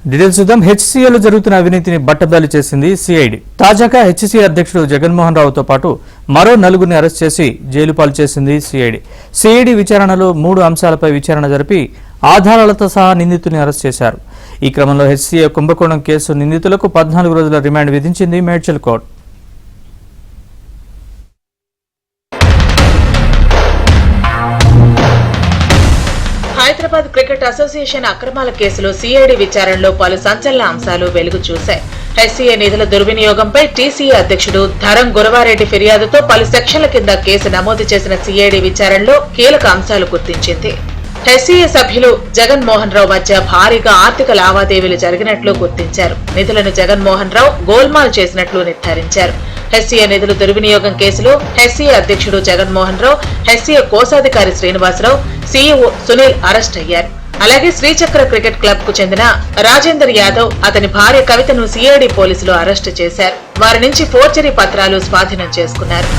Details చూద్దాం. హెచ్సీఏలో జరుగుతున్న అవినీతిని బట్టబయలు చేసింది సిఐడి. తాజాగా హెచ్సీఏ అధ్యక్షుడు జగన్మోహన్ రావుతో పాటు మరో నలుగురిని అరెస్ట్ చేసి జైలు పాలు చేసింది సిఐడి. సిఐడి విచారణలో 3 అంశాలపై విచారణ జరిపి ఆధారాలతో సహా నిందితుల్ని అరెస్ట్ చేశారు. ఈ క్రమంలో హెచ్సీఏ కుంభకోణం కేసు నిందితులకు 14 రోజుల రిమాండ్ విధించింది Medchal court. Hyderabad cricket association అక్రమాల కేసులో సిఐడి విచారణలో పలు సంచలన అంశాలు వెలుగు చూశాయి. హెచ్సీఏ నిధుల దుర్వినియోగంపై టీసీఏ అధ్యక్షుడు ధరం గురవారెడ్డి ఫిర్యాదుతో పలు సెక్షన్ల కింద కేసు నమోదు చేసిన సిఐడి విచారణలో కీలక అంశాలు గుర్తించింది. హెచ్సీఏ సభ్యులు జగన్మోహన్ రావు మధ్య భారీగా ఆర్థిక లావాదేవీలు జరిగినట్లు గుర్తించారు. నిధులను జగన్మోహన్ రావు గోల్మాల్ చేసినట్లు నిర్ధారించారు. హెచ్సీఏ నిధుల దుర్వినియోగం కేసులో హెచ్సీఏ అధ్యక్షుడు జగన్మోహన్ రావు, హెచ్సీఏ కోశాధికారి శ్రీనివాసరావు, సీఈఓ సునీల్ అరెస్ట్ అయ్యారు. అలాగే శ్రీచక్ర క్రికెట్ క్లబ్ కు చెందిన రాజేందర్ యాదవ్, అతని భార్య కవితను సిఐడి పోలీసులు అరెస్టు చేశారు. వారి నుంచి ఫోర్జరీ పత్రాలు స్వాధీనం చేసుకున్నారు.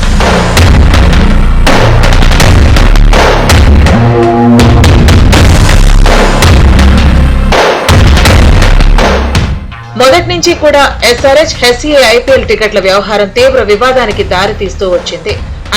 మొదటి నుంచి కూడా ఎస్ఆర్హెచ్ హెచ్సీఏ ఐపీఎల్ టికెట్ల వ్యవహారం తీవ్ర వివాదానికి దారితీస్తూ వచ్చింది.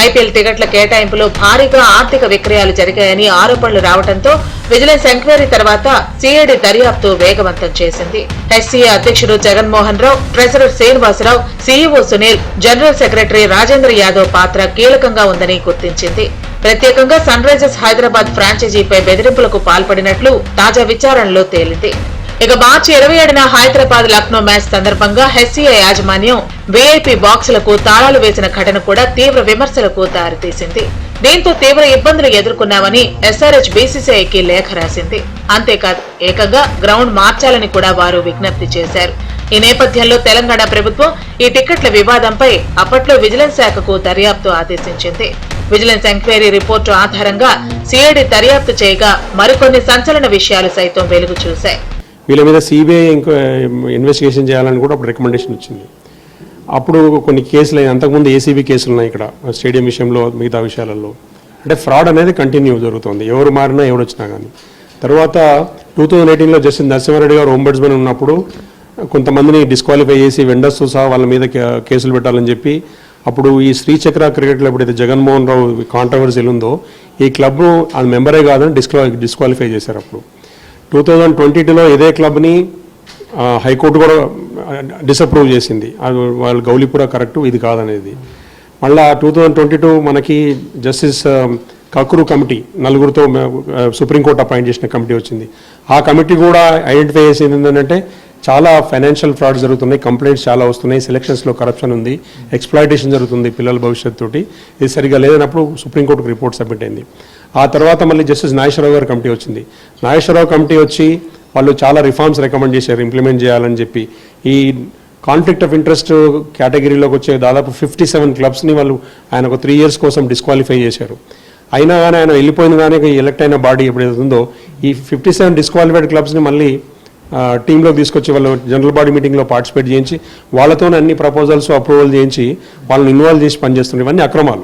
ఐపీఎల్ టికెట్ల కేటాయింపులో భారీగా ఆర్థిక విక్రయాలు జరిగాయని ఆరోపణలు రావడంతో విజిలెన్స్ ఎంక్వైరీ తర్వాత సిఐడి దర్యాప్తు వేగవంతం చేసింది. హెచ్సీఏ అధ్యక్షుడు Jaganmohan Rao, treasurer Srinivasarao, CEO Sunil, general secretary Rajendra Yadav పాత్ర కీలకంగా ఉందని గుర్తించింది. ప్రత్యేకంగా సన్ రైజర్స్ హైదరాబాద్ ఫ్రాంచైజీపై బెదిరింపులకు పాల్పడినట్లు తాజా విచారణలో తేలింది. ఇక మార్చి 27న హైదరాబాద్ లక్నో మ్యాచ్ సందర్భంగా హెచ్సీఏ యాజమాన్యం వీఐపీ బాక్సులకు తాళాలు వేసిన ఘటన కూడా తీవ్ర విమర్శలకు దారితీసింది. దీంతో తీవ్ర ఇబ్బందులు ఎదుర్కొన్నామని ఎస్ఆర్హెచ్ బీసీసీఐకి లేఖ రాసింది. అంతేకాదు ఏకంగా గ్రౌండ్ మార్చాలని కూడా వారు విజ్ఞప్తి చేశారు. ఈ నేపథ్యంలో తెలంగాణ ప్రభుత్వం ఈ టికెట్ల వివాదంపై అప్పట్లో విజిలెన్స్ శాఖకు దర్యాప్తు ఆదేశించింది. విజిలెన్స్ ఎంక్వైరీ రిపోర్టు ఆధారంగా సిఐడి దర్యాప్తు చేయగా మరికొన్ని సంచలన విషయాలు సైతం వెలుగు చూశాయి. వీళ్ళ మీద సిబిఐ ఇన్వెస్టిగేషన్ చేయాలని కూడా అప్పుడు రికమెండేషన్ వచ్చింది. అప్పుడు కొన్ని కేసులు అంతకుముందు ఏసీబీ కేసులు ఉన్నాయి ఇక్కడ స్టేడియం విషయంలో, మిగతా విషయాలలో. అంటే ఫ్రాడ్ అనేది కంటిన్యూ జరుగుతుంది, ఎవరు మారినా ఎవరు వచ్చినా కానీ. తర్వాత 2018లో జస్టిస్ నరసింహారెడ్డి గారు ఓంబడ్స్మన్ ఉన్నప్పుడు కొంతమందిని డిస్క్వాలిఫై చేసి వెండర్స్ సహా వాళ్ళ మీద కేసులు పెట్టాలని చెప్పి అప్పుడు ఈ శ్రీచక్ర క్రికెట్ క్లబ్ ఎప్పుడైతే జగన్మోహన్ రావు కాంట్రవర్సీలు ఉందో ఈ క్లబ్ను అది మెంబరే కాదని డిస్క్వాలిఫై చేశారు. అప్పుడు 2022లో ఇదే క్లబ్ని హైకోర్టు కూడా డిసప్రూవ్ చేసింది. అది వాళ్ళు గౌలీపుర కరెక్టు, ఇది కాదనేది. మళ్ళీ 2022 మనకి జస్టిస్ కక్రు కమిటీ 4గురితో సుప్రీంకోర్టు అపాయింట్ చేసిన కమిటీ వచ్చింది. ఆ కమిటీ కూడా ఐడెంటిఫై చేసింది ఏంటంటే చాలా ఫైనాన్షియల్ ఫ్రాడ్ జరుగుతున్నాయి, కంప్లైంట్స్ చాలా వస్తున్నాయి, సెలక్షన్స్లో కరప్షన్ ఉంది, ఎక్స్ప్లాయిటేషన్ జరుగుతుంది పిల్లల భవిష్యత్తుతోటి, ఇది సరిగా లేదన్నప్పుడు సుప్రీంకోర్టుకు రిపోర్ట్ సబ్మిట్ అయింది. ఆ తర్వాత మళ్ళీ జస్టిస్ నాగేశ్వరరావు గారి కమిటీ వచ్చింది. నాగేశ్వరరావు కమిటీ వచ్చి వాళ్ళు చాలా రిఫార్మ్స్ రికమెండ్ చేశారు ఇంప్లిమెంట్ చేయాలని చెప్పి. ఈ కాన్ఫ్లిక్ట్ ఆఫ్ ఇంట్రెస్ట్ కేటగిరీలోకి వచ్చే దాదాపు 57 క్లబ్స్ని వాళ్ళు ఆయన ఒక 3 years కోసం డిస్క్వాలిఫై చేశారు. అయినా కానీ ఆయన వెళ్ళిపోయిన కానీ ఎలక్ట్ అయిన బాడీ ఎప్పుడైతే ఉందో ఈ 57 డిస్క్వాలిఫైడ్ క్లబ్స్ని మళ్ళీ టీంలోకి తీసుకొచ్చి వాళ్ళు జనరల్ బాడీ మీటింగ్లో పార్టిసిపేట్ చేయించి వాళ్ళతోనే అన్ని ప్రపోజల్స్ అప్రూవల్ చేయించి వాళ్ళని ఇన్వాల్వ్ చేసి పనిచేస్తున్నారు. ఇవన్నీ అక్రమాలు.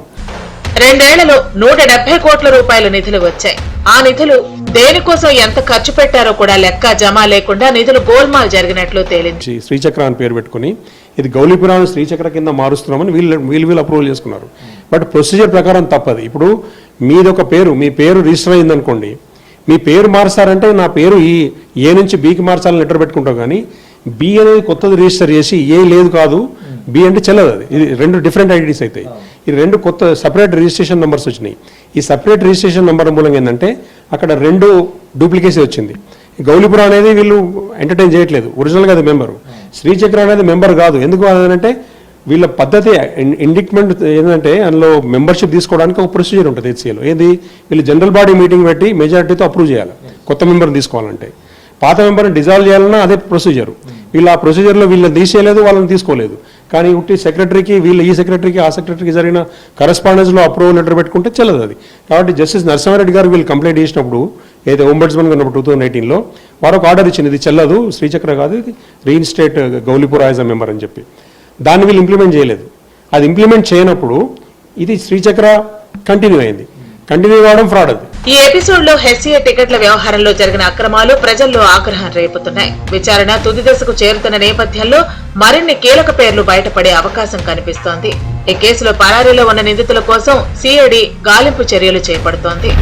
2 ఏళ్లలో 170 కోట్ల రూపాయల నిధులు వచ్చాయి. ఆ నిధులు దేనికోసం ఎంత ఖర్చు పెట్టారో కూడా లెక్క జమ లేకుండా నిధులు గోల్మాల్ జరిగినట్లు తేలింది. శ్రీచక్ర అని పేరు పెట్టుకుని ఇది గౌలీపురాను శ్రీచక్ర కింద మారుస్తున్నామని వీళ్ళు అప్రూవల్ చేసుకున్నారు. బట్ ప్రొసీజర్ ప్రకారం తప్పది. ఇప్పుడు మీదొక పేరు, మీ పేరు రిజిస్టర్ అయిందనుకోండి, మీ పేరు మార్చారంటే నా పేరు ఏ నుంచి బీకి మార్చాలని లెటర్ పెట్టుకుంటాం. కానీ బి అనేది కొత్తది రిజిస్టర్ చేసి ఏ లేదు కాదు, బి అంటే చెల్లదు. అది ఇది 2 డిఫరెంట్ ఐడెంటిటీస్ అవుతాయి. ఈ 2 కొత్త సపరేట్ రిజిస్ట్రేషన్ నెంబర్స్ వచ్చినాయి. ఈ సపరేట్ రిజిస్ట్రేషన్ నెంబర్ మూలంగా ఏంటంటే అక్కడ 2 డూప్లికేసీ వచ్చింది. గౌలీపుర అనేది వీళ్ళు ఎంటర్టైన్ చేయట్లేదు, ఒరిజినల్గా అది మెంబరు. శ్రీచక్ర అనేది మెంబర్ కాదు. ఎందుకు అదంటే వీళ్ళ పద్ధతి ఇండిక్మెంట్ ఏంటంటే అందులో మెంబర్షిప్ తీసుకోవడానికి ఒక ప్రొసీజర్ ఉంటుంది హెచ్సీఏలో. ఏది వీళ్ళు జనరల్ బాడీ మీటింగ్ పెట్టి మెజారిటీతో అప్రూవ్ చేయాలి. కొత్త మెంబర్ని తీసుకోవాలంటే పాత మెంబర్ని డిజాల్వ్ చేయాలన్నా అదే ప్రొసీజర్. వీళ్ళు ఆ ప్రొసీజర్లో వీళ్ళని తీసేయలేదు, వాళ్ళని తీసుకోలేదు. కానీ ఉట్టి సెక్రటరీకి ఈ సెక్రటరీకి ఆ సెక్రటరీకి జరిగిన కరెస్పాండెన్స్లో అప్రూవల్ లెటర్ పెట్టుకుంటే చెల్లదు అది. కాబట్టి జస్టిస్ నరసింహారెడ్డి గారు వీళ్ళు కంప్లైంట్ చేసినప్పుడు ఏదైతే ఓంబడ్స్మన్ ఉన్నప్పుడు 2018లో వారు ఒక ఆర్డర్ ఇచ్చింది, ఇది చెల్లదు, శ్రీచక్ర కాదు, ఇది reinstate Gowlipura as a member అని చెప్పి. దాన్ని వీళ్ళు ఇంప్లిమెంట్ చేయలేదు. అది ఇంప్లిమెంట్ చేయనప్పుడు ఇది శ్రీచక్ర కంటిన్యూ అయింది. కంటిన్యూ కావడం ఫ్రాడ్ అది. ఈ ఎపిసోడ్ లో హెచ్సీఏ టికెట్ల వ్యవహారంలో జరిగిన అక్రమాలు ప్రజల్లో ఆగ్రహం రేపుతున్నాయి. విచారణ తుది దశకు చేరుతున్న నేపథ్యంలో మరిన్ని కీలక పేర్లు బయటపడే అవకాశం కనిపిస్తోంది. ఈ కేసులో పరారీలో ఉన్న నిందితుల కోసం సిఐడి గాలింపు చర్యలు చేపడుతోంది.